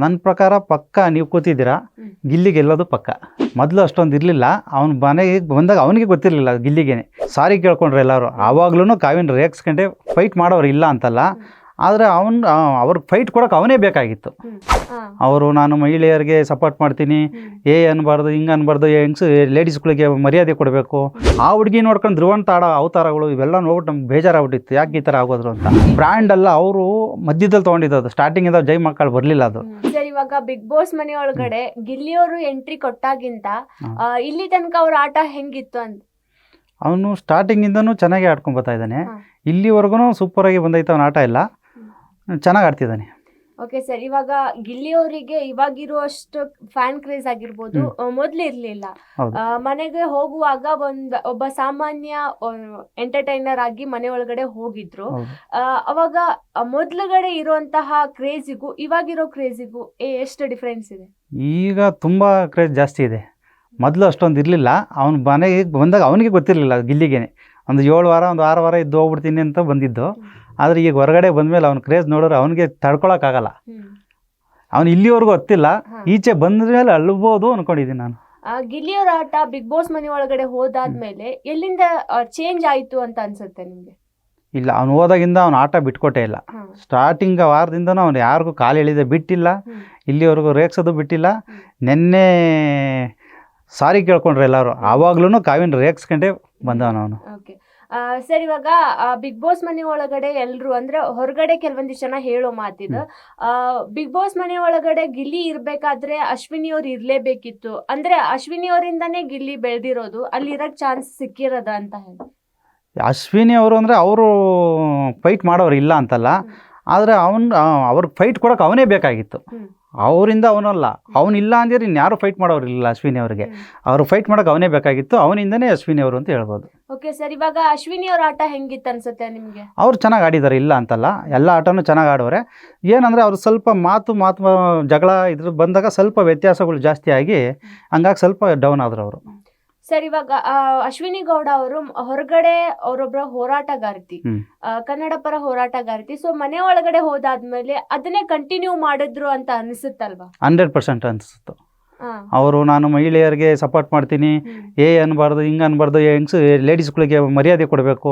ನನ್ನ ಪ್ರಕಾರ ಪಕ್ಕ ನೀವು ಕೂತಿದ್ದೀರಾ, ಗಿಲ್ಲಿ ಗೆಲ್ಲೋದು ಪಕ್ಕ. ಮೊದಲು ಅಷ್ಟೊಂದು ಇರಲಿಲ್ಲ, ಅವ್ನು ಮನೆಗೆ ಬಂದಾಗ ಅವನಿಗೆ ಗೊತ್ತಿರಲಿಲ್ಲ ಗಿಲ್ಲಿಗೇನೆ. ಸಾರಿ ಕೇಳ್ಕೊಂಡ್ರೆ ಎಲ್ಲರೂ. ಆವಾಗ್ಲೂ ಕಾವಿನ ರೇಗಿಸ್ಕೊಂಡೆ ಫೈಟ್ ಮಾಡೋರು ಇಲ್ಲ ಅಂತಲ್ಲ, ಆದರೆ ಅವ್ರಿಗೆ ಫೈಟ್ ಕೊಡೋಕೆ ಅವನೇ ಬೇಕಾಗಿತ್ತು. ಅವರು ನಾನು ಮಹಿಳೆಯರಿಗೆ ಸಪೋರ್ಟ್ ಮಾಡ್ತೀನಿ, ಅನ್ಬಾರ್ದು, ಹಿಂಗೆ ಅನ್ಬಾರ್ದು, ಲೇಡೀಸ್ಗಳಿಗೆ ಮರ್ಯಾದೆ ಕೊಡಬೇಕು. ಆ ಹುಡುಗಿ ನೋಡ್ಕೊಂಡು ಧ್ರುವಂತ ಆಡೋ ಅವತಾರಗಳು ಇವೆಲ್ಲ ನೋಡ್ಬಿಟ್ಟು ನಮ್ಗೆ ಬೇಜಾರಾಗ್ಬಿಟ್ಟಿತ್ತು, ಯಾಕೆ ಈ ಥರ ಆಗೋದ್ರು ಅಂತ. ಬ್ರ್ಯಾಂಡ್ ಅಲ್ಲ, ಅವರು ಮಧ್ಯದಲ್ಲಿ ತೊಗೊಂಡಿದ್ದು, ಸ್ಟಾರ್ಟಿಂಗಿಂದ ಜೈ ಮಕ್ಕಳು ಬರಲಿಲ್ಲ ಅದು. ಸರ್, ಇವಾಗ ಬಿಗ್ ಬಾಸ್ ಮನೆ ಒಳಗಡೆ ಗಿಲ್ಲಿಯವರು ಎಂಟ್ರಿ ಕೊಟ್ಟಾಗಿಂತ ಇಲ್ಲಿ ತನಕ ಅವ್ರ ಆಟ ಹೆಂಗಿತ್ತು ಅಂತ? ಅವನು ಸ್ಟಾರ್ಟಿಂಗಿಂದನೂ ಚೆನ್ನಾಗಿ ಆಡ್ಕೊಂಡು ಬರ್ತಾ ಇದ್ದಾನೆ. ಇಲ್ಲಿವರೆಗೂ ಸೂಪರಾಗಿ ಬಂದೈತೆ ಅವನ ಆಟ ಎಲ್ಲ, ಚೆನ್ನಾಗಿ ಆಡ್ತಿದ್ದಾನೆ. ಓಕೆ ಸರ್, ಇವಾಗ ಗಿಲ್ಲಿಯವರಿಗೆ ಇವಾಗಿರುವಷ್ಟು ಫ್ಯಾನ್ ಕ್ರೇಜ್ ಆಗಿರ್ಬೋದು ಮೊದ್ಲು ಇರ್ಲಿಲ್ಲ. ಮನೆಗೆ ಹೋಗುವಾಗ ಒಬ್ಬ ಸಾಮಾನ್ಯ ಎಂಟರ್ಟೈನರ್ ಆಗಿ ಮನೆ ಒಳಗಡೆ ಹೋಗಿದ್ರು. ಅವಾಗ ಮೊದ್ಲುಗಡೆ ಇರುವಂತಹ ಕ್ರೇಜಿಗೂ ಇವಾಗಿರೋ ಕ್ರೇಜಿಗೂ ಎಷ್ಟು ಡಿಫ್ರೆನ್ಸ್ ಇದೆ? ಈಗ ತುಂಬಾ ಕ್ರೇಜ್ ಜಾಸ್ತಿ ಇದೆ. ಮೊದಲು ಅಷ್ಟೊಂದು ಇರಲಿಲ್ಲ, ಅವ್ನು ಮನೆಗೆ ಬಂದಾಗ ಅವನಿಗೆ ಗೊತ್ತಿರಲಿಲ್ಲ ಗಿಲ್ಲಿಗೇನೆ. ಒಂದು 7 ವಾರ ಒಂದು 6 ವಾರ ಇದ್ದು ಹೋಗ್ಬಿಡ್ತೀನಿ ಅಂತ ಬಂದಿದ್ದು. ಆದರೆ ಈಗ ಹೊರಗಡೆ ಬಂದಮೇಲೆ ಅವ್ನ ಕ್ರೇಜ್ ನೋಡಿದ್ರೆ ಅವನಿಗೆ ತಡ್ಕೊಳಕ್ಕಾಗಲ್ಲ. ಅವ್ನು ಇಲ್ಲಿವರೆಗೂ ಗೊತ್ತಿಲ್ಲ, ಈಚೆ ಬಂದ ಮೇಲೆ ಅಳ್ಬೋದು ಅನ್ಕೊಂಡಿದ್ದೀನಿ ನಾನು. ಗಿಲ್ಲಿಯವರ ಆಟ ಬಿಗ್ ಬಾಸ್ ಮನೆ ಒಳಗಡೆ ಹೋದಾದ್ಮೇಲೆ ಎಲ್ಲಿಂದ ಚೇಂಜ್ ಆಯ್ತು ಅಂತ ಅನ್ಸುತ್ತೆ ನಿಮ್ಗೆ? ಇಲ್ಲ, ಅವ್ನು ಹೋದಾಗಿಂದ ಅವ್ನ ಆಟ ಬಿಟ್ಕೊಟ್ಟೇ ಇಲ್ಲ. ಸ್ಟಾರ್ಟಿಂಗ್ ವಾರದಿಂದನೂ ಅವ್ನು ಯಾರಿಗೂ ಕಾಲು ಎಳಿದೆ ಬಿಟ್ಟಿಲ್ಲ, ಇಲ್ಲಿವರೆಗೂ ರೇಗ್ಸೋದು ಬಿಟ್ಟಿಲ್ಲ. ನೆನ್ನೆ ಸಾರಿ ಕೇಳ್ಕೊಂಡ್ರೆ ಎಲ್ಲರೂ. ಆವಾಗ್ಲೂ ಕಾವಿನ ರೇಗಿಸ್ಕೊಂಡೆ ಬಂದವನು ಅವನು. ಸರ್, ಇವಾಗ ಬಿಗ್ ಬಾಸ್ ಮನೆ ಒಳಗಡೆ ಎಲ್ರು ಅಂದ್ರೆ ಹೊರಗಡೆ ಕೆಲವೊಂದಿಷ್ಟು ಜನ ಹೇಳೋ ಮಾತಿದು, ಬಿಗ್ ಬಾಸ್ ಮನೆ ಒಳಗಡೆ ಗಿಲ್ಲಿ ಇರ್ಬೇಕಾದ್ರೆ ಅಶ್ವಿನಿ ಅವ್ರು ಇರ್ಲೇಬೇಕಿತ್ತು, ಅಂದ್ರೆ ಅಶ್ವಿನಿ ಅವರಿಂದಾನೇ ಗಿಲ್ಲಿ ಬೆಳೆದಿರೋದು, ಅಲ್ಲಿ ಇರಕ್ ಚಾನ್ಸ್ ಸಿಕ್ಕಿರೋದ ಅಂತ ಹೇಳಿ. ಅಶ್ವಿನಿ ಅವರು ಅಂದರೆ ಅವರು ಫೈಟ್ ಮಾಡೋರು ಇಲ್ಲ ಅಂತಲ್ಲ, ಆದರೆ ಅವ್ರಿಗೆ ಫೈಟ್ ಕೊಡೋಕೆ ಅವನೇ ಬೇಕಾಗಿತ್ತು. ಅವರಿಂದ ಅವನಲ್ಲ, ಅವನಿಲ್ಲ ಅಂದ್ರೆ ಇನ್ಯಾರು ಫೈಟ್ ಮಾಡೋರಿಲ್ಲ ಅಶ್ವಿನಿ ಅವರಿಗೆ. ಅವರು ಫೈಟ್ ಮಾಡೋಕೆ ಅವನೇ ಬೇಕಾಗಿತ್ತು, ಅವನಿಂದನೇ ಅಶ್ವಿನಿ ಅವರು ಅಂತ ಹೇಳ್ಬೋದು. ಓಕೆ ಸರ್, ಇವಾಗ ಅಶ್ವಿನಿ ಅವ್ರ ಆಟ ಹೆಂಗಿತ್ತು ಅನ್ಸುತ್ತೆ ನಿಮಗೆ? ಅವ್ರು ಚೆನ್ನಾಗಿ ಆಡಿದ್ದಾರೆ, ಇಲ್ಲ ಅಂತಲ್ಲ, ಎಲ್ಲ ಆಟನೂ ಚೆನ್ನಾಗಿ ಆಡೋರೆ. ಏನಂದರೆ ಅವ್ರು ಸ್ವಲ್ಪ ಮಾತು ಜಗಳ ಇದ್ರ ಬಂದಾಗ ಸ್ವಲ್ಪ ವ್ಯತ್ಯಾಸಗಳು ಜಾಸ್ತಿ ಆಗಿ ಹಂಗಾಗಿ ಸ್ವಲ್ಪ ಡೌನ್ ಆದರು ಅವರು. ಸರ್, ಇವಾಗ ಅಶ್ವಿನಿ ಗೌಡ ಅವರು ಹೊರಗಡೆ ಅವರೊಬ್ಬರ ಹೋರಾಟಗಾರ್ತಿ, ಕನ್ನಡ ಪರ ಹೋರಾಟಗಾರ್ತಿ. ಸೊ ಮನೆ ಒಳಗಡೆ ಹೋದಾದ್ಮೇಲೆ ಅದನ್ನೇ ಕಂಟಿನ್ಯೂ ಮಾಡಿದ್ರು ಅಂತ ಅನಿಸುತ್ತಲ್ವಾ? 100% ಅನಿಸುತ್ತೆ. ಅವರು ನಾನು ಮಹಿಳೆಯರಿಗೆ ಸಪೋರ್ಟ್ ಮಾಡ್ತೀನಿ, ಅನ್ಬಾರ್ದು, ಹಿಂಗೆ ಅನ್ಬಾರ್ದು, ಲೇಡೀಸ್ಗಳಿಗೆ ಮರ್ಯಾದೆ ಕೊಡಬೇಕು,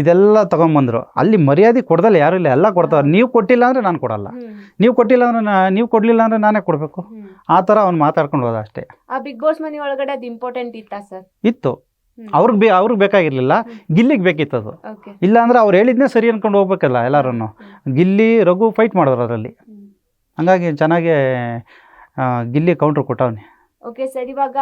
ಇದೆಲ್ಲ ತಗೊಂಬಂದರು. ಅಲ್ಲಿ ಮರ್ಯಾದೆ ಕೊಡ್ದಲ್ಲ ಯಾರು ಇಲ್ಲ, ಎಲ್ಲ ಕೊಡ್ತಾರೆ. ನೀವು ಕೊಟ್ಟಿಲ್ಲ ಅಂದರೆ ನಾನು ಕೊಡಲ್ಲ, ನೀವು ಕೊಟ್ಟಿಲ್ಲ ಅಂದರೆ ನೀವು ಕೊಡಲಿಲ್ಲ ಅಂದರೆ ನಾನೇ ಕೊಡಬೇಕು. ಆ ಥರ ಅವ್ನು ಮಾತಾಡ್ಕೊಂಡು ಹೋದ ಅಷ್ಟೇ. ಆ ಬಿಗ್ ಬಾಸ್ ಮನೆ ಒಳಗಡೆ ಅದು ಇಂಪಾರ್ಟೆಂಟ್ ಇತ್ತಾ ಸರ್? ಇತ್ತು. ಅವ್ರಿಗೆ ಬೇಕಾಗಿರ್ಲಿಲ್ಲ, ಗಿಲ್ಲಿಗೆ ಬೇಕಿತ್ತು ಅದು. ಇಲ್ಲ ಅಂದ್ರೆ ಅವ್ರು ಹೇಳಿದ್ನೇ ಸರಿ ಅನ್ಕೊಂಡು ಹೋಗ್ಬೇಕಲ್ಲ ಎಲ್ಲರೂ. ಗಿಲ್ಲಿ ರಘು ಫೈಟ್ ಮಾಡಿದ್ರು ಅದರಲ್ಲಿ, ಹಂಗಾಗಿ ಚೆನ್ನಾಗಿ ಗಿಲ್ಲಿ ಕೌಂಟ್ರ್ ಕೊಟ್ಟವನೆ. ಓಕೆ ಸರ್, ಇವಾಗ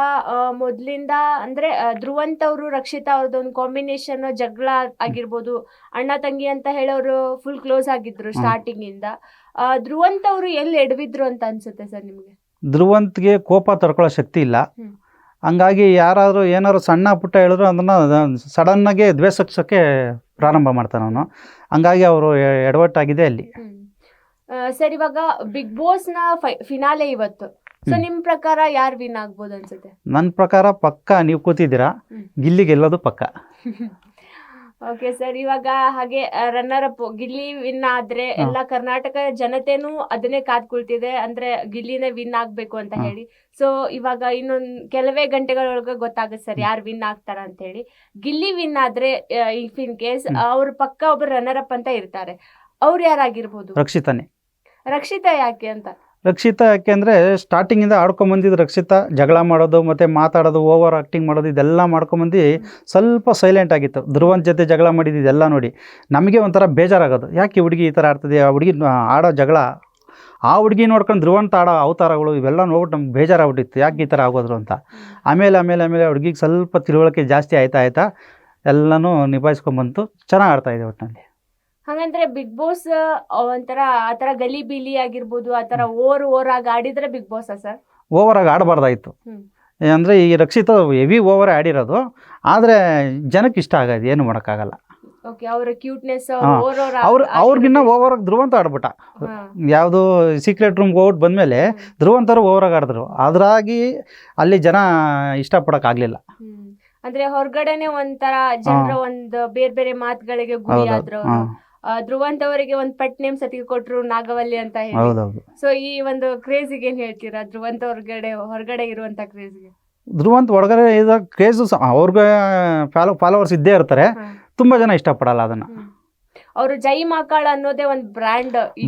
ಮೊದಲಿಂದ ಅಂದ್ರೆ ಧ್ರುವಂತ್ ಅವರು ರಕ್ಷಿತಾ ಅವ್ರದ್ದೊಂದು ಕಾಂಬಿನೇಷನ್ ಜಗಳ ಆಗಿರ್ಬೋದು, ಅಣ್ಣ ತಂಗಿ ಅಂತ ಹೇಳೋರು ಫುಲ್ ಕ್ಲೋಸ್ ಆಗಿದ್ರು ಸ್ಟಾರ್ಟಿಂಗ್ ಇಂದ. ಧ್ರುವಂತ್ ಅವರು ಎಲ್ಲಿ ಎಡವಿದ್ರು ಅಂತ ಅನ್ಸುತ್ತೆ ಸರ್ ನಿಮಗೆ? ಧ್ರುವಂತ್ಗೆ ಕೋಪ ತಡ್ಕೊಳ್ಳೋ ಶಕ್ತಿ ಇಲ್ಲ, ಹಂಗಾಗಿ ಯಾರಾದರೂ ಏನಾದ್ರು ಸಣ್ಣ ಪುಟ್ಟ ಹೇಳಿದ್ರು ಅದನ್ನು ಸಡನ್ನಾಗಿ ದ್ವೇಷಿಸೋಕ್ಕೆ ಪ್ರಾರಂಭ ಮಾಡ್ತಾನೆ ಅವನು. ಹಂಗಾಗಿ ಅವರು ಎಡವಟ್ಟಾಗಿದೆ ಅಲ್ಲಿ. ಸರ್, ಇವಾಗ ಬಿಗ್ ಬಾಸ್ನ ಫಿನಾಲೆ ಇವತ್ತು. ಸೊ ನಿಮ್ಮ ಪ್ರಕಾರ ಯಾರು ವಿನ್ ಆಗ್ಬೋದು ಅನ್ಸುತ್ತೆ? ನನ್ನ ಪ್ರಕಾರ ಪಕ್ಕ ನೀವು ಕೂತಿದ್ದೀರಾ, ಗಿಲ್ಲಿ ಗೆಲ್ಲೋದು ಪಕ್ಕ. ಓಕೆ ಸರ್, ಇವಾಗ ಹಾಗೆ ರನ್ನರ್ ಅಪ್ ಗಿಲ್ಲಿ ವಿನ್ ಆದ್ರೆ ಎಲ್ಲ ಕರ್ನಾಟಕ ಜನತೆನೂ ಅದನ್ನೇ ಕಾದ್ಕೊಳ್ತಿದೆ, ಅಂದ್ರೆ ಗಿಲ್ಲಿನೇ ವಿನ್ ಆಗ್ಬೇಕು ಅಂತ ಹೇಳಿ. ಸೊ ಇವಾಗ ಇನ್ನೊಂದು ಕೆಲವೇ ಗಂಟೆಗಳೊಳಗೆ ಗೊತ್ತಾಗುತ್ತೆ ಸರ್ ಯಾರು ವಿನ್ ಆಗ್ತಾರ ಅಂತ ಹೇಳಿ. ಗಿಲ್ಲಿ ವಿನ್ ಆದ್ರೆ ಇಫ್ ಇನ್ ಕೇಸ್ ಅವ್ರ ಪಕ್ಕ ಒಬ್ರು ರನ್ನರ್ ಅಪ್ ಅಂತ ಇರ್ತಾರೆ, ಅವ್ರು ಯಾರಾಗಿರ್ಬೋದು? ರಕ್ಷಿತಾನೇ. ರಕ್ಷಿತಾ ಯಾಕೆ ಅಂತ? ರಕ್ಷಿತಾ ಯಾಕೆ ಅಂದರೆ ಸ್ಟಾರ್ಟಿಂಗಿಂದ ಆಡ್ಕೊಂಬಂದಿದ್ದು ರಕ್ಷಿತಾ. ಜಗಳ ಮಾಡೋದು ಮತ್ತು ಮಾತಾಡೋದು, ಓವರ್ ಆ್ಯಕ್ಟಿಂಗ್ ಮಾಡೋದು, ಇದೆಲ್ಲ ಮಾಡ್ಕೊಂಬಂದು ಸ್ವಲ್ಪ ಸೈಲೆಂಟ್ ಆಗಿತ್ತು. ಧ್ರುವಂತ್ ಜೊತೆ ಜಗಳ ಮಾಡಿದ್ದು ಇದೆಲ್ಲ ನೋಡಿ ನಮಗೆ ಒಂಥರ ಬೇಜಾರಾಗೋದು, ಯಾಕೆ ಹುಡುಗಿ ಈ ಥರ ಆಡ್ತದೆ, ಆ ಹುಡುಗಿ ಆಡೋ ಜಗಳ, ಆ ಹುಡುಗಿ ನೋಡ್ಕೊಂಡು ಧ್ರುವಂತ ಆಡೋ ಅವತಾರಗಳು ಇವೆಲ್ಲ ನೋಡ್ಬಿಟ್ಟು ನಮ್ಗೆ ಬೇಜಾರಾಗ್ಬಿಟ್ಟಿತ್ತು, ಯಾಕೆ ಈ ಥರ ಆಗೋದ್ರು ಅಂತ. ಆಮೇಲೆ ಹುಡುಗಿಗೆ ಸ್ವಲ್ಪ ತಿಳುವಳಿಕೆ ಜಾಸ್ತಿ ಆಯ್ತಾ ಎಲ್ಲನೂ ನಿಭಾಯಿಸ್ಕೊಂಬಂತು, ಚೆನ್ನಾಗಿ ಆಡ್ತಾಯಿದೆ ಒಟ್ಟಿನಲ್ಲಿ. ಹಾಗಂದ್ರೆ ಬಿಗ್ ಬಾಸ್ ಒಂಥರ ಆತರ ಗಲಿ ಬಿಲಿ ಆಗಿರ್ಬೋದು, ಆತರ ಓವರ್ ಆಗಿ ಆಡಿದ್ರೆ ಬಿಗ್ ಬಾಸ್ ಸರ್? ಓವರ್ ಆಗಿ ಆಡಬಾರ್ದಾಯ್ತು. ಅಂದರೆ ಈ ರಕ್ಷಿತಾ ಹೆವಿ ಓವರ್ ಆಡಿರೋದು, ಆದರೆ ಜನಕ್ಕೆ ಇಷ್ಟ ಆಗೋದು, ಏನು ಮಾಡೋಕ್ಕಾಗಲ್ಲ. ಅವ್ರ ಕ್ಯೂಟ್ನೆಸ್ ಅವ್ರಿಗಿನ್ನ ಓವರ್ ಆಗಿ ಧ್ರುವಂತ ಆಡ್ಬಿಟ್ಟ. ಯಾವುದು ಸೀಕ್ರೆಟ್ ರೂಮ್ಗೆ ಹೋಗ್ಬಿಟ್ಟು ಬಂದಮೇಲೆ ಧ್ರುವಂತರು ಓವರ್ ಆಗಿ ಆಡಿದ್ರು, ಅದ್ರಾಗಿ ಅಲ್ಲಿ ಜನ ಇಷ್ಟಪಡೋಕ್ಕಾಗಲಿಲ್ಲ. ಅಂದ್ರೆ ಹೊರಗಡೆನೆ ಒಂಥರ ಜನರ ಒಂದು ಬೇರೆ ಬೇರೆ ಮಾತುಗಳಿಗೆ ಗುರಿ ಆದ್ರು. ಧ್ರುವಂತ್ ಅವರಿಗೆ ಒಂದು ಪೆಟ್ ನೇಮ್ ಸತಿ ಕೊಟ್ರು ನಾಗವಲ್ಲಿ ಅಂತ ಹೇಳಿ. ಹೌದೌದು. ಸೊ ಈ ಒಂದು ಕ್ರೇಜಿಗೆ ಏನ್ ಹೇಳ್ತೀರಾ, ಧ್ರುವಂತ್ ಹೊರಗಡೆ ಇರುವಂತ ಕ್ರೇಜ್ಗೆ? ಧ್ರುವಂತ್ ಒಳಗಡೆ ಇರೋ ಕ್ರೇಜು ಅವ್ರಿಗೆ ಫಾಲೋವರ್ಸ್ ಇದ್ದೇ ಇರ್ತಾರೆ, ತುಂಬ ಜನ ಇಷ್ಟಪಡಲ್ಲ ಅದನ್ನು. ಅವರು ಜೈ ಮಕ್ಕಳ ಅನ್ನೋದೇ ಒಂದು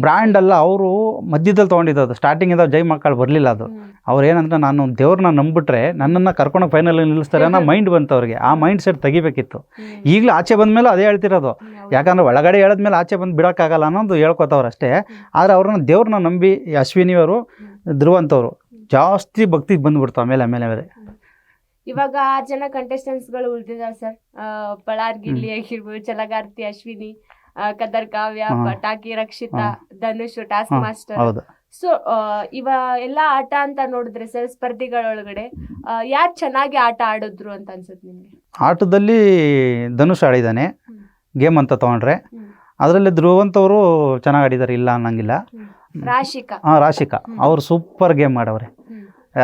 ಬ್ರ್ಯಾಂಡ್ ಅಲ್ಲ, ಅವರು ಮಧ್ಯದಲ್ಲಿ ತೊಗೊಂಡಿದ್ದು. ಸ್ಟಾರ್ಟಿಂಗಿಂದ ಜೈ ಮಕ್ಕಳು ಬರಲಿಲ್ಲ ಅದು. ಅವ್ರು ಏನಂದ್ರೆ ನಾನು ದೇವ್ರನ್ನ ನಂಬಿಟ್ರೆ ನನ್ನನ್ನು ಕರ್ಕೊಂಡೋಗಿ ಫೈನಲ್ ನಿಲ್ಲಿಸ್ತಾರೆ ಅನ್ನೋ ಮೈಂಡ್ ಬಂತು ಅವ್ರಿಗೆ. ಆ ಮೈಂಡ್ ಸೆಟ್ ತೆಗಿಬೇಕಿತ್ತು. ಈಗಲೂ ಆಚೆ ಬಂದಮೇಲೆ ಅದೇ ಹೇಳ್ತಿರೋದು, ಯಾಕಂದ್ರೆ ಒಳಗಡೆ ಹೇಳಿದ್ಮೇಲೆ ಆಚೆ ಬಂದು ಬಿಡೋಕ್ಕಾಗಲ್ಲ ಅನ್ನೋದು ಹೇಳ್ಕೊತವ್ರು ಅಷ್ಟೇ. ಆದರೆ ಅವ್ರನ್ನ ದೇವ್ರನ್ನ ನಂಬಿ ಅಶ್ವಿನಿಯವರು ಧ್ರುವಂತ್ ಅವರು ಜಾಸ್ತಿ ಭಕ್ತಿ ಬಂದ್ಬಿಡ್ತಾವೆ ಆಮೇಲೆ. ಇವಾಗ 6 ಜನ ಕಂಟೆಸ್ಟೆಂಟ್ಸ್ಗಳು ಉಳಿದಿದ್ದಾರೆ ಸರ್. ಪಳಾರ್ ಗಿಲ್ಲಿ ಆಗಿರ್ಬೋದು, ಛಲಗಾರ್ತಿ ಅಶ್ವಿನಿ, ಕದರ್ ಕಾವ್ಯ, ಪಟಾಕಿ Rakshita, Dhanush, task master. So ಇವ ಎಲ್ಲಾ ಆಟ ಅಂತ ನೋಡಿದ್ರೆ ಸರ್, ಸ್ಪರ್ಧಿಗಳೊಳಗಡೆ ಯಾರು ಚೆನ್ನಾಗಿ ಆಟ ಆಡಿದ್ರು ಅಂತ ಅನ್ಸುತ್ತೆ ನಿಮ್ಗೆ? ಆಟದಲ್ಲಿ ಧನುಷ್ ಆಡಿದ್ದಾನೆ ಗೇಮ್ ಅಂತ ತೊಗೊಂಡ್ರೆ. ಅದರಲ್ಲಿ ಧ್ರುವಂತ್ ಅವರು ಚೆನ್ನಾಗಿ ಆಡಿದ್ದಾರೆ, ಇಲ್ಲ ಅನ್ನಂಗಿಲ್ಲ. ರಾಶಿಕಾ ಅವರು ಸೂಪರ್ ಗೇಮ್ ಆಡವ್ರೆ.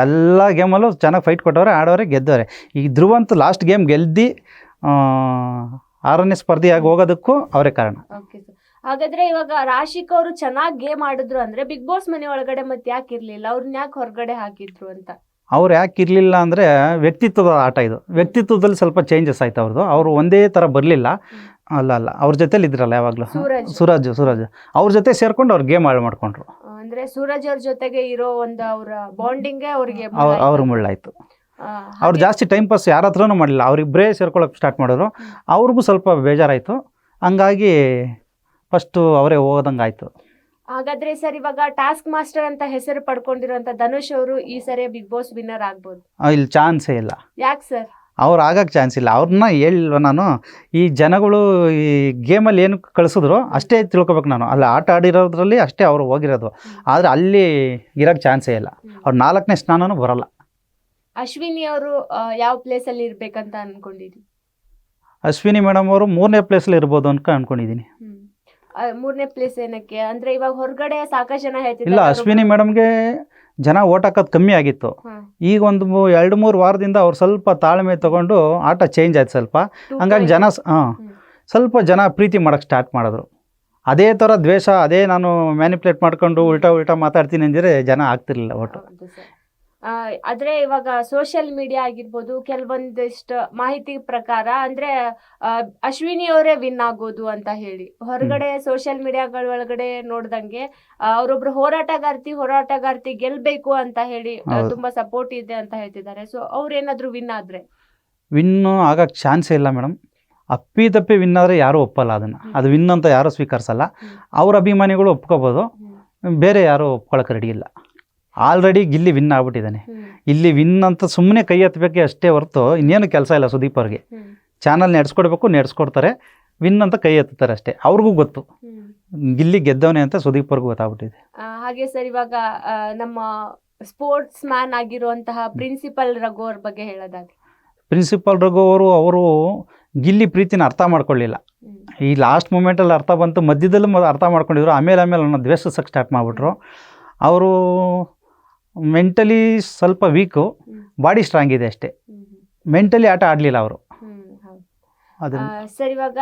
ಎಲ್ಲ ಗೇಮಲ್ಲೂ ಚೆನ್ನಾಗಿ ಫೈಟ್ ಕೊಟ್ಟವ್ರೆ, ಆಡೋರೆ, ಗೆದ್ದವ್ರೆ. ಈ ಧ್ರುವಂತ್ ಲಾಸ್ಟ್ ಗೇಮ್ ಗೆಲ್ದಿ 6ನೇ ಸ್ಪರ್ಧಿಯಾಗಿ ಹೋಗೋದಕ್ಕೂ ಅವರೇ ಕಾರಣ. ಹಾಗಾದ್ರೆ ಇವಾಗ ರಾಶಿಕ್ ಅವರು ಚೆನ್ನಾಗಿ ಗೇಮ್ ಆಡಿದ್ರು ಅಂದ್ರೆ ಬಿಗ್ ಬಾಸ್ ಮನೆ ಒಳಗಡೆ ಮತ್ತೆ ಯಾಕೆ ಇರ್ಲಿಲ್ಲ, ಅವ್ರನ್ನ ಯಾಕೆ ಹೊರಗಡೆ ಹಾಕಿದ್ರು ಅಂತ? ಅವ್ರು ಯಾಕೆ ಇರಲಿಲ್ಲ ಅಂದರೆ ವ್ಯಕ್ತಿತ್ವದ ಆಟ ಇದು. ವ್ಯಕ್ತಿತ್ವದಲ್ಲಿ ಸ್ವಲ್ಪ ಚೇಂಜಸ್ ಆಯ್ತು ಅವ್ರದ್ದು. ಅವರು ಒಂದೇ ಥರ ಬರಲಿಲ್ಲ. ಅಲ್ಲ ಅವ್ರ ಜೊತೆಲಿ ಇದ್ರಲ್ಲ ಯಾವಾಗಲೂ, ಸೂರಜ್ ಅವ್ರ ಜೊತೆ ಸೇರ್ಕೊಂಡು ಅವ್ರು ಗೇಮ್ ಹಾಳು ಮಾಡ್ಕೊಂಡ್ರು. ಅಂದ್ರೆ ಸೂರಜ್ ಅವ್ರ ಜೊತೆಗೆ ಇರೋ ಒಂದು ಅವರ ಬಾಂಡಿಂಗ್ ಅವ್ರು ಮುಳ್ಳಾಯ್ತು. ಅವ್ರು ಜಾಸ್ತಿ ಟೈಮ್ ಪಾಸ್ ಯಾರ ಹತ್ರನೂ ಮಾಡಲಿಲ್ಲ, ಅವ್ರಿಬ್ಬರೇ ಸೇರ್ಕೊಳ್ಳೋಕೆ ಸ್ಟಾರ್ಟ್ ಮಾಡಿದ್ರು. ಅವ್ರಿಗೂ ಸ್ವಲ್ಪ ಬೇಜಾರಾಯಿತು, ಹಂಗಾಗಿ ಫಸ್ಟು ಅವರೇ ಹೋಗೋದಂಗೆ ಆಯಿತು. ಹಾಗಾದ್ರೆ ಸರ್, ಇವಾಗ ಟಾಸ್ಕ್ ಮಾಸ್ಟರ್ ಅಂತ ಹೆಸರು ಪಡ್ಕೊಂಡಿರುವಂತ ಧನುಷ್ ಅವರು ಈ ಸರಿ ಬಿಗ್ ಬಾಸ್ ವಿನ್ನರ್ ಆಗ್ಬೋದು? ಇಲ್ಲಿ ಚಾನ್ಸೇ ಇಲ್ಲ. ಯಾಕೆ ಸರ್? ಅವ್ರು ಆಗಕ್ಕೆ ಚಾನ್ಸ್ ಇಲ್ಲ. ಅವ್ರನ್ನ ಹೇಳಿಲ್ವ ನಾನು, ಈ ಜನಗಳು ಈ ಗೇಮಲ್ಲಿ ಏನು ಕಳಿಸಿದ್ರು ಅಷ್ಟೇ ತಿಳ್ಕೊಬೇಕು ನಾನು. ಅಲ್ಲಿ ಆಟ ಆಡಿರೋದ್ರಲ್ಲಿ ಅಷ್ಟೇ ಅವರು ಹೋಗಿರೋದು, ಆದರೆ ಅಲ್ಲಿ ಇರೋಕ್ಕೆ ಚಾನ್ಸೇ ಇಲ್ಲ. ಅವ್ರು 4ನೇ ಸ್ಥಾನನೂ ಬರೋಲ್ಲ. ಅಶ್ವಿನಿ ಅವರು ಯಾವ ಪ್ಲೇಸಲ್ಲಿ ಇರ್ಬೇಕಂತ ಅನ್ಕೊಂಡಿದ್ದೀನಿ? ಅಶ್ವಿನಿ ಮೇಡಮ್ ಅವರು 3ನೇ ಪ್ಲೇಸಲ್ಲಿ ಇರ್ಬೋದು ಅಂತ ಅನ್ಕೊಂಡಿದ್ದೀನಿ. 3ನೇ ಪ್ಲೇಸ್ ಏನಕ್ಕೆ ಅಂದ್ರೆ ಇವಾಗ ಹೊರಗಡೆ ಸಾಕಷ್ಟು ಜನ ಹೇಳ್ತಿದ್ದಾರೆ. ಇಲ್ಲ, ಅಶ್ವಿನಿ ಮೇಡಮ್ಗೆ ಜನ ಓಟ್ ಹಾಕೋದು ಕಮ್ಮಿ ಆಗಿತ್ತು. ಈಗ ಒಂದು 2-3 ವಾರದಿಂದ ಅವ್ರು ಸ್ವಲ್ಪ ತಾಳ್ಮೆ ತಗೊಂಡು ಆಟ ಚೇಂಜ್ ಆಯ್ತು ಸ್ವಲ್ಪ. ಹಂಗಾಗಿ ಸ್ವಲ್ಪ ಜನ ಪ್ರೀತಿ ಮಾಡೋಕ್ಕೆ ಸ್ಟಾರ್ಟ್ ಮಾಡಿದ್ರು. ಅದೇ ಥರ ದ್ವೇಷ, ಅದೇ ನಾನು ಮ್ಯಾನಿಪ್ಯುಲೇಟ್ ಮಾಡ್ಕೊಂಡು ಉಲ್ಟಾ ಮಾತಾಡ್ತೀನಿ ಅಂದರೆ ಜನ ಆಗ್ತಿರ್ಲಿಲ್ಲ ಓಟು. ಆದ್ರೆ ಇವಾಗ ಸೋಷಿಯಲ್ ಮೀಡಿಯಾ ಆಗಿರ್ಬೋದು, ಕೆಲವೊಂದಿಷ್ಟು ಮಾಹಿತಿ ಪ್ರಕಾರ ಅಂದ್ರೆ ಅಶ್ವಿನಿ ಅವರೇ ವಿನ್ ಆಗೋದು ಅಂತ ಹೇಳಿ ಹೊರಗಡೆ ಸೋಷಿಯಲ್ ಮೀಡಿಯಾಗಳ ಒಳಗಡೆ ನೋಡ್ದಂಗೆ ಅವರೊಬ್ರು ಹೋರಾಟಗಾರ್ತಿ ಗೆಲ್ಬೇಕು ಅಂತ ಹೇಳಿ ತುಂಬಾ ಸಪೋರ್ಟ್ ಇದೆ ಅಂತ ಹೇಳ್ತಿದ್ದಾರೆ. ಸೊ ಅವ್ರೇನಾದ್ರು ವಿನ್ ಆದ್ರೆ? ವಿನ್ ಆಗಕ್ಕೆ ಚಾನ್ಸೇ ಇಲ್ಲ ಮೇಡಮ್. ಅಪ್ಪಿ ವಿನ್ ಆದರೆ ಯಾರೂ ಒಪ್ಪಲ್ಲ ಅದನ್ನು. ಅದು ವಿನ್ ಅಂತ ಯಾರೂ ಸ್ವೀಕರಿಸಲ್ಲ. ಅವ್ರ ಅಭಿಮಾನಿಗಳು ಒಪ್ಕೋಬೋದು, ಬೇರೆ ಯಾರೂ ಒಪ್ಕೊಳಕ್ಕೆ ರೆಡಿ ಇಲ್ಲ. ಆಲ್ರೆಡಿ ಗಿಲ್ಲಿ ವಿನ್ ಆಗ್ಬಿಟ್ಟಿದ್ದಾನೆ. ಇಲ್ಲಿ ವಿನ್ ಅಂತ ಸುಮ್ಮನೆ ಕೈ ಎತ್ತಬೇಕೆ ಅಷ್ಟೇ ಹೊರತು ಇನ್ನೇನು ಕೆಲಸ ಇಲ್ಲ. ಸುದೀಪ್ ಅವ್ರಿಗೆ ಚಾನಲ್ ನಡೆಸ್ಕೊಡ್ತಾರೆ, ವಿನ್ ಅಂತ ಕೈ ಎತ್ತುತ್ತಾರೆ ಅಷ್ಟೇ. ಅವ್ರಿಗೂ ಗೊತ್ತು ಗಿಲ್ಲಿ ಗೆದ್ದವನೇ ಅಂತ ಸುದೀಪ್ ಅವ್ರಿಗೂ ಗೊತ್ತಾಗ್ಬಿಟ್ಟಿದೆ. ಹಾಗೆ ಸರ್, ಇವಾಗ ನಮ್ಮ ಸ್ಪೋರ್ಟ್ಸ್ ಮ್ಯಾನ್ ಆಗಿರುವಂತಹ ಪ್ರಿನ್ಸಿಪಲ್ ರಘು ಅವ್ರ ಬಗ್ಗೆ ಹೇಳೋದಾದ್ರೆ, ಪ್ರಿನ್ಸಿಪಲ್ ರಘು ಅವರು ಗಿಲ್ಲಿ ಪ್ರೀತಿನ ಅರ್ಥ ಮಾಡ್ಕೊಳ್ಳಿಲ್ಲ. ಈ ಲಾಸ್ಟ್ ಮೂಮೆಂಟಲ್ಲಿ ಅರ್ಥ ಬಂತು, ಮಧ್ಯದಲ್ಲೂ ಅರ್ಥ ಮಾಡ್ಕೊಂಡಿದ್ರು. ಆಮೇಲೆ ಅವನ್ನ ದ್ವೇಷಿಸಕ್ಕೆ ಸ್ಟಾರ್ಟ್ ಮಾಡಿಬಿಟ್ರು. ಅವರು ಮೆಂಟಲಿ ಸ್ವಲ್ಪ ವೀಕು, ಬಾಡಿ ಸ್ಟ್ರಾಂಗ್ ಇದೆ ಅಷ್ಟೇ. ಮೆಂಟಲಿ ಆಟ ಆಡಲಿಲ್ಲ ಅವರು. ಸರ್, ಇವಾಗ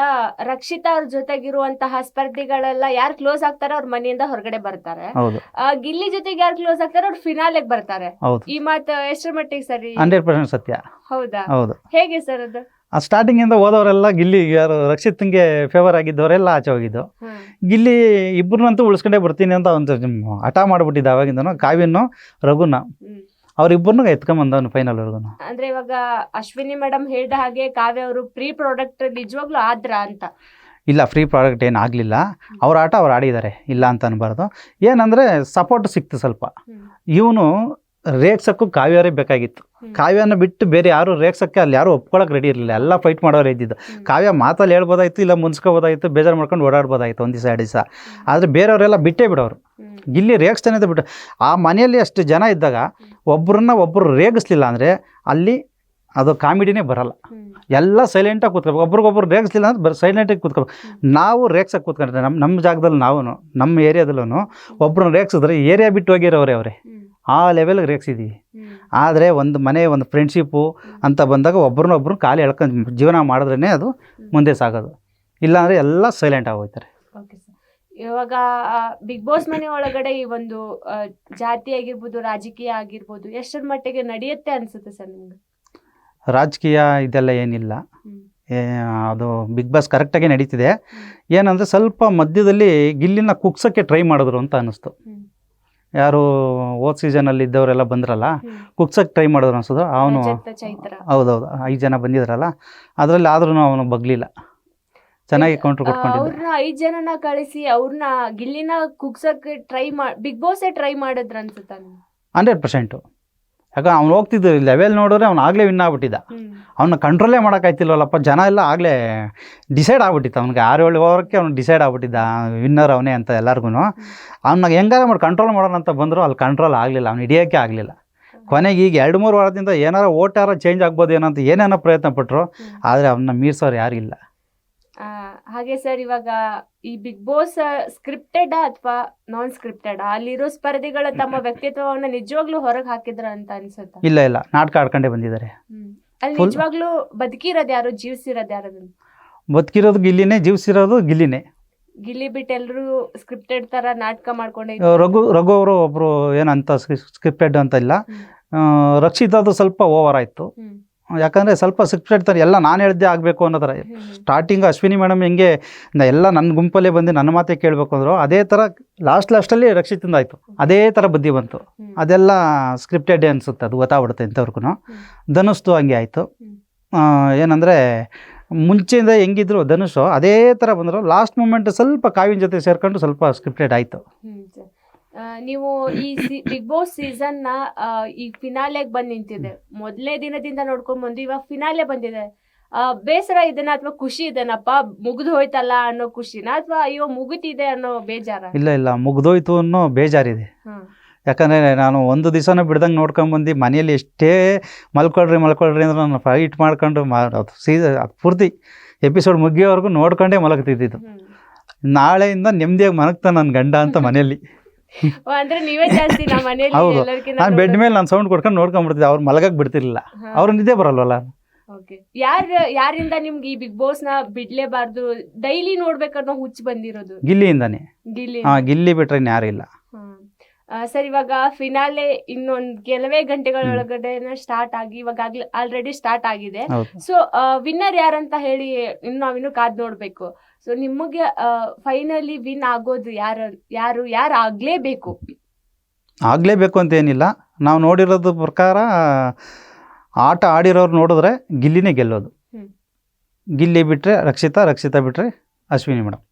ರಕ್ಷಿತಾ ಅವ್ರ ಜೊತೆಗಿರುವಂತಹ ಸ್ಪರ್ಧಿಗಳೆಲ್ಲ ಯಾರು ಕ್ಲೋಸ್ ಆಗ್ತಾರೆ ಅವ್ರ ಮನೆಯಿಂದ ಹೊರಗಡೆ ಬರ್ತಾರೆ. ಗಿಲ್ಲಿ ಜೊತೆಗೆ ಯಾರು ಕ್ಲೋಸ್ ಆಗ್ತಾರೆ ಅವ್ರು ಫಿನಾಲೆಗೆ ಬರ್ತಾರೆ. ಈ ಮಾತು ಎಷ್ಟರ ಮಟ್ಟಿಗೆ ಸರಿ? 100% ಸತ್ಯ. ಹೌದಾ? ಹೇಗೆ ಸರ್ ಅದು? ಸ್ಟಾರ್ಟಿಂಗ್ ಇಂದ ಹೋದವರೆಲ್ಲ ಗಿಲ್ಲಿ, ಯಾರು ರಕ್ಷಿತ್ಗೆ ಫೇವರ್ ಆಗಿದ್ದವರೆಲ್ಲ ಆಚೆ ಹೋಗಿದ್ದು. ಗಿಲ್ಲಿ ಇಬ್ಬರನ್ನಂತೂ ಉಳಿಸ್ಕೊಂಡೇ ಬರ್ತೀನಿ ಅಂತ ಒಂದು ಹಠ ಮಾಡ್ಬಿಟ್ಟಿದ್ದ ಅವಾಗಿಂದನು. ಕಾವ್ಯನು ರಘುನ ಅವ್ರಿಬ್ಬರನ್ನೂ ಎತ್ಕೊಂಬಂದವನು ಫೈನಲ್ವರೆಗೂ. ಅಂದ್ರೆ ಇವಾಗ ಅಶ್ವಿನಿ ಮೇಡಮ್ ಹೇಳಿದ ಹಾಗೆ ಕಾವ್ಯ ಅವರು ಪ್ರೀ ಪ್ರಾಡಕ್ಟ್ ನಿಜವಾಗ್ಲೂ ಆದ್ರ ಅಂತ? ಇಲ್ಲ, ಫ್ರೀ ಪ್ರಾಡಕ್ಟ್ ಏನು ಆಗಲಿಲ್ಲ. ಅವ್ರ ಆಟ ಅವ್ರು ಆಡಿದ್ದಾರೆ, ಇಲ್ಲ ಅಂತ ಅನ್ಬಾರ್ದು. ಏನಂದರೆ ಸಪೋರ್ಟ್ ಸಿಕ್ತು ಸ್ವಲ್ಪ. ಇವನು ರೇಗ್ಸಕ್ಕೂ ಕಾವ್ಯವರೇ ಬೇಕಾಗಿತ್ತು. ಕಾವ್ಯನ ಬಿಟ್ಟು ಬೇರೆ ಯಾರು ರೇಗ್ಸಕ್ಕೆ ಅಲ್ಲಿ ಯಾರು ಒಪ್ಕೊಳಕ್ಕೆ ರೆಡಿ ಇರಲಿಲ್ಲ. ಎಲ್ಲ ಫೈಟ್ ಮಾಡೋರು ಇದ್ದಿದ್ದು. ಕಾವ್ಯ ಮಾತಲ್ಲಿ ಹೇಳ್ಬೋದಾಯ್ತು, ಇಲ್ಲ ಮುನ್ಸ್ಕೋಬೋದಾಯ್ತು, ಬೇಜಾರು ಮಾಡ್ಕೊಂಡು ಓಡಾಡ್ಬೋದಾಯ್ತು ಒಂದು ದಿವಸ 2 ದಿವಸ. ಆದರೆ ಬೇರೆಯವರೆಲ್ಲ ಬಿಟ್ಟೇ ಬಿಡೋರು. ಗಿಲ್ಲಿ ರೇಗಿಸ್ತಾನೆ ಅಂತ ಬಿಟ್ಟು, ಆ ಮನೆಯಲ್ಲಿ ಅಷ್ಟು ಜನ ಇದ್ದಾಗ ಒಬ್ಬರು ರೇಗಿಸ್ಲಿಲ್ಲ ಅಂದರೆ ಅಲ್ಲಿ ಅದು ಕಾಮಿಡಿನೇ ಬರಲ್ಲ. ಎಲ್ಲ ಸೈಲೆಂಟಾಗಿ ಕೂತ್ಕೋಬೇಕು. ಒಬ್ರಿಗೊಬ್ರು ರೇಗಿಸ್ಲಿಲ್ಲ ಅಂದ್ರೆ ಸೈಲೆಂಟಾಗಿ ಕೂತ್ಕೋಬೇಕು. ನಾವು ರೇಗ್ಸಕ್ಕೆ ಕೂತ್ಕೊಂಡ್ರೆ ನಮ್ಮ ಜಾಗದಲ್ಲಿ ನಾವು ನಮ್ಮ ಏರಿಯಾದಲ್ಲೂ ಒಬ್ಬರನ್ನ ರೇಗಿಸಿದ್ರೆ ಏರಿಯಾ ಬಿಟ್ಟು ಹೋಗಿರೋರೇ ಅವರೇ, ಆ ಲೆವೆಲ್ಗೆ ರೇಗಿಸಿದ್ದೀವಿ. ಆದರೆ ಒಂದು ಮನೆ, ಒಂದು ಫ್ರೆಂಡ್ಶಿಪ್ಪು ಅಂತ ಬಂದಾಗ ಒಬ್ರನ್ನೊಬ್ರು ಕಾಲು ಎಳ್ಕೊಂಡು ಜೀವನ ಮಾಡಿದ್ರೇ ಅದು ಮುಂದೆ ಸಾಗೋದು. ಇಲ್ಲಾಂದರೆ ಎಲ್ಲ ಸೈಲೆಂಟ್ ಆಗೋಗ್ತಾರೆ. ಇವಾಗ ಬಿಗ್ ಬಾಸ್ ಮನೆ ಒಳಗಡೆ ಈ ಒಂದು ಜಾತಿ ಆಗಿರ್ಬೋದು, ರಾಜಕೀಯ ಆಗಿರ್ಬೋದು, ಎಷ್ಟರ ಮಟ್ಟಿಗೆ ನಡೆಯುತ್ತೆ ಅನ್ಸುತ್ತೆ ಸರ್ ನಿಮ್ಗೆ? ರಾಜಕೀಯ ಇದೆಲ್ಲ ಏನಿಲ್ಲ. ಹ್ಮ್. ಅದು ಬಿಗ್ ಬಾಸ್ ಕರೆಕ್ಟಾಗಿ ನಡೀತಿದೆ. ಏನಂದರೆ ಸ್ವಲ್ಪ ಮಧ್ಯದಲ್ಲಿ ಗಿಲ್ಲಿನ ಕುಗ್ಸೋಕ್ಕೆ ಟ್ರೈ ಮಾಡಿದ್ರು ಅಂತ ಅನ್ನಿಸ್ತು. ಹ್ಮ್. ಯಾರು ಹೋದ ಸೀಸನಲ್ಲಿ ಇದ್ದವರೆಲ್ಲ ಬಂದ್ರಲ್ಲ, ಕುಗ್ಸೋಕ್ಕೆ ಟ್ರೈ ಮಾಡಿದ್ರು ಅನ್ಸಿದ್ರು. ಅವನು ರಜತ್, ಚೈತ್ರ. ಹೌದೌದು 5 ಜನ ಬಂದಿದ್ರಲ್ಲ, ಅದರಲ್ಲಿ ಆದ್ರೂ ಅವನು ಬಗ್ಲಿಲ್ಲ, ಚೆನ್ನಾಗಿ ಕೌಂಟ್ರ್ ಕೊಟ್ಕೊಂಡಿದ್ದ. ಅವ್ರನ್ನ 5 ಜನನ ಕಳಿಸಿ ಅವ್ರನ್ನ ಗಿಲ್ಲಿನ ಕುಗ್ಸಕ್ಕೆ ಬಿಗ್ ಬಾಸ್ ಟ್ರೈ ಮಾಡಿದ್ರ ಅನ್ಸುತ್ತ? 100%. ಯಾಕಂದ್ರೆ ಅವ್ನು ಹೋಗ್ತಿದ್ದು ಲೆವೆಲ್ ನೋಡಿದ್ರೆ ಅವ್ನು ಆಗಲೇ ವಿನ್ ಆಗ್ಬಿಟ್ಟಿದ್ದ. ಅವನ್ನ ಕಂಟ್ರೋಲೇ ಮಾಡೋಕ್ಕಾಯ್ತಿಲ್ವಲ್ಲಪ್ಪ, ಜನ ಎಲ್ಲ ಆಗಲೇ ಡಿಸೈಡ್ ಆಗ್ಬಿಟ್ಟಿತ್ತು. ಅವ್ನಿಗೆ 6-7 ಓವರ್ಗೆ ಅವ್ನು ಡಿಸೈಡ್ ಆಗ್ಬಿಟ್ಟಿದ್ದ, ವಿನ್ನರ್ ಅವನೇ ಅಂತ ಎಲ್ಲರಿಗೂ. ಅವ್ನ ಹೆಂಗಾರ ಮಾಡಿ ಕಂಟ್ರೋಲ್ ಮಾಡೋಣ ಅಂತ ಬಂದರು, ಅಲ್ಲಿ ಕಂಟ್ರೋಲ್ ಆಗಲಿಲ್ಲ, ಅವ್ನು ಹಿಡಿಯೋಕ್ಕೆ ಆಗಲಿಲ್ಲ. ಕೊನೆಗೆ ಈಗ 2-3 ವಾರದಿಂದ ಏನಾರ ಓಟ್ ಯಾರೋ ಚೇಂಜ್ ಆಗ್ಬೋದು ಏನೋ ಅಂತ ಏನೇನೋ ಪ್ರಯತ್ನ ಪಟ್ಟರು, ಆದರೆ ಅವನ್ನ ಮೀರ್ಸೋರು ಯಾರು ಇಲ್ಲ. ಹಾಗೆ ಸರ್, ಇವಾಗ ಈ ಬಿಗ್ ಬಾಸ್ ಸ್ಕ್ರಿಪ್ಟೆಡ್ ಅಥವಾ ನಾನ್ ಸ್ಕ್ರಿಪ್ಟೆಡ್, ಅಲ್ಲಿರೋ ಸ್ಪರ್ಧಿಗಳ ತಮ್ಮ ವ್ಯಕ್ತಿತ್ವವನ್ನ ನಿಜವಾಗ್ಲೂ ಹೊರಗೆ ಹಾಕಿದ್ರ ಅಂತ ಅನ್ಸುತ್ತಾ? ಇಲ್ಲ, ನಾಟಕ ಆಡ್ಕೊಂಡೇ ಬಂದಿದ್ದಾರೆ. ಅಲ್ಲಿ ನಿಜವಾಗ್ಲೂ ಬದುಕಿರೋದು ಯಾರು, ಜೀವಿಸಿರೋದು ಯಾರು? ಬದುಕಿರೋದು ಗಿಲ್ಲಿನೇ, ಜೀವಿಸಿರೋದು ಗಿಲ್ಲಿನೇ. ಗಿಲ್ಲಿ ಬಿಟ್ಟು ಎಲ್ಲರೂ ಸ್ಕ್ರಿಪ್ಟೆಡ್ ತರ ನಾಟಕ ಮಾಡ್ಕೊಂಡೆ. ರಘು ಅವರು ಒಬ್ರು ಏನಂತ ಸ್ಕ್ರಿಪ್ಟೆಡ್ ಅಂತ ಇಲ್ಲ. ರಕ್ಷಿತ್ ಅದು ಸ್ವಲ್ಪ ಓವರ್ ಆಯಿತು. ಯಾಕಂದರೆ ಸ್ವಲ್ಪ ಸ್ಕ್ರಿಪ್ಟೆಡ್ ಥರ ಎಲ್ಲ ನಾನು ಹೇಳ್ದೆ ಆಗಬೇಕು ಅನ್ನೋ ಥರ. ಸ್ಟಾರ್ಟಿಂಗ್ ಅಶ್ವಿನಿ ಮೇಡಮ್ ಹೆಂಗೆ ಎಲ್ಲ ನನ್ನ ಗುಂಪಲ್ಲೇ ಬಂದು ನನ್ನ ಮಾತೇ ಕೇಳಬೇಕು ಅಂದರು, ಅದೇ ಥರ ಲಾಸ್ಟಲ್ಲಿ ರಕ್ಷಿತಿಂದ ಆಯಿತು. ಅದೇ ಥರ ಬುದ್ಧಿ ಬಂತು. ಅದೆಲ್ಲ ಸ್ಕ್ರಿಪ್ಟೆಡ್ ಅನಿಸುತ್ತೆ, ಅದು ಗೊತ್ತಾಗ್ಬಿಡುತ್ತೆ ಇಂಥವ್ರಿಗೂ. ಧನುಷ್ದು ಹಂಗೆ ಆಯಿತು. ಏನಂದರೆ ಮುಂಚೆಯಿಂದ ಹೆಂಗಿದ್ರು ಧನುಷ್ ಅದೇ ಥರ ಬಂದರು, ಲಾಸ್ಟ್ ಮೂಮೆಂಟ್ ಸ್ವಲ್ಪ ಕಾವಿನ ಜೊತೆ ಸೇರ್ಕೊಂಡು ಸ್ವಲ್ಪ ಸ್ಕ್ರಿಪ್ಟೆಡ್ ಆಯಿತು. ನೀವು ಈ ಬಿಗ್ ಬಾಸ್ ಸೀಸನ್ ನ ಈ ಫಿನಾಲೆಗೆ ಬಂದು ನಿಂತಿದೆ, ಮೊದಲನೇ ದಿನದಿಂದ ನೋಡ್ಕೊಂಡ್ ಬಂದು ಇವಾಗ ಫಿನಾಲೆ ಬಂದಿದೆ. ಬೇಸರ ಇದೆನಾ ಅಥವಾ ಖುಷಿ ಇದೆನಪ್ಪ, ಮುಗಿದು ಹೋಯ್ತಲ್ಲ ಅನ್ನೋ ಖುಷಿನ, ಅಥವಾ ಅಯ್ಯೋ ಮುಗಿತಿದೆ ಅನ್ನೋ ಬೇಜಾರ? ಇಲ್ಲ, ಮುಗಿದೋಯ್ತು ಅನ್ನೋ ಬೇಜಾರಿದೆ. ಯಾಕಂದರೆ ನಾನು ಒಂದು ದಿವಸನ ಬಿಡ್ದಂಗೆ ನೋಡ್ಕೊಂಬಂದು ಮನೆಯಲ್ಲಿ ಎಷ್ಟೇ ಮಲ್ಕೊಳ್ರಿ ಅಂದ್ರೆ ನಾನು ಫೈಟ್ ಮಾಡ್ಕೊಂಡು ಪೂರ್ತಿ ಎಪಿಸೋಡ್ ಮುಗಿಯೋವರೆಗೂ ನೋಡ್ಕೊಂಡೇ ಮಲಗ್ತಿದ್ದಿದ್ದು. ನಾಳೆಯಿಂದ ನೆಮ್ಮದಿಯಾಗಿ ಮಲಗ್ತಾನೆ ನನ್ನ ಗಂಡ ಅಂತ ಮನೆಯಲ್ಲಿ. ಅಂದ್ರೆ ನೀವೇ ಜಾಸ್ತಿ ನಮ್ಮ ಮನೆಯಲ್ಲಿ? ಹೌದು, ನಾನು ಬೆಡ್ ಮೇಲೆ ನಾನು ಸೌಂಡ್ ಕೊಡ್ಕೊಂಡು ನೋಡ್ಕೊಂಡ್ಬಿಡ್ತಿದ್ದೆ, ಅವ್ರು ಮಲಗಕ್ಕೆ ಬಿಡ್ತಿರ್ಲಿಲ್ಲ. ಅವ್ರು ನಿದ್ದೆ ಬರಲ್ವಲ್ಲ. ಯಾರಿಂದ ನಿಮ್ಗೆ ಈ ಬಿಗ್ ಬಾಸ್ ನ ಬಿಡ್ಲೇಬಾರ್ದು, ಡೈಲಿ ನೋಡ್ಬೇಕನ್ನೋ ಹುಚ್ಚು ಬಂದಿರೋದು? ಗಿಲ್ಲಿಯಿಂದಾನೆ. ಗಿಲ್ಲಿ ಬಿಟ್ರೆ ಯಾರು ಇಲ್ಲ. ಸರ್, ಇವಾಗ ಫಿನಾಲೆ ಇನ್ನೊಂದು ಕೆಲವೇ ಗಂಟೆಗಳೊಳಗಡೆ ಸ್ಟಾರ್ಟ್ ಆಗಿ ಇವಾಗ ಆಲ್ರೆಡಿ ಸ್ಟಾರ್ಟ್ ಆಗಿದೆ. ಸೊ ವಿನ್ನರ್ ಯಾರಂತ ಹೇಳಿ ನಾವಿನ್ನು ಕಾದ್ ನೋಡ್ಬೇಕು. ಸೊ ನಿಮಗೆ ಫೈನಲಿ ವಿನ್ ಆಗೋದು ಯಾರು ಆಗ್ಲೇಬೇಕು ಅಂತ ಏನಿಲ್ಲ. ನಾವು ನೋಡಿರೋದು ಪ್ರಕಾರ ಆಟ ಆಡಿರೋರು ನೋಡಿದ್ರೆ ಗಿಲ್ಲಿನೇ ಗೆಲ್ಲೋದು. ಗಿಲ್ಲಿ ಬಿಟ್ರೆ ರಕ್ಷಿತಾ ಬಿಟ್ರೆ ಅಶ್ವಿನಿ ಮೇಡಮ್.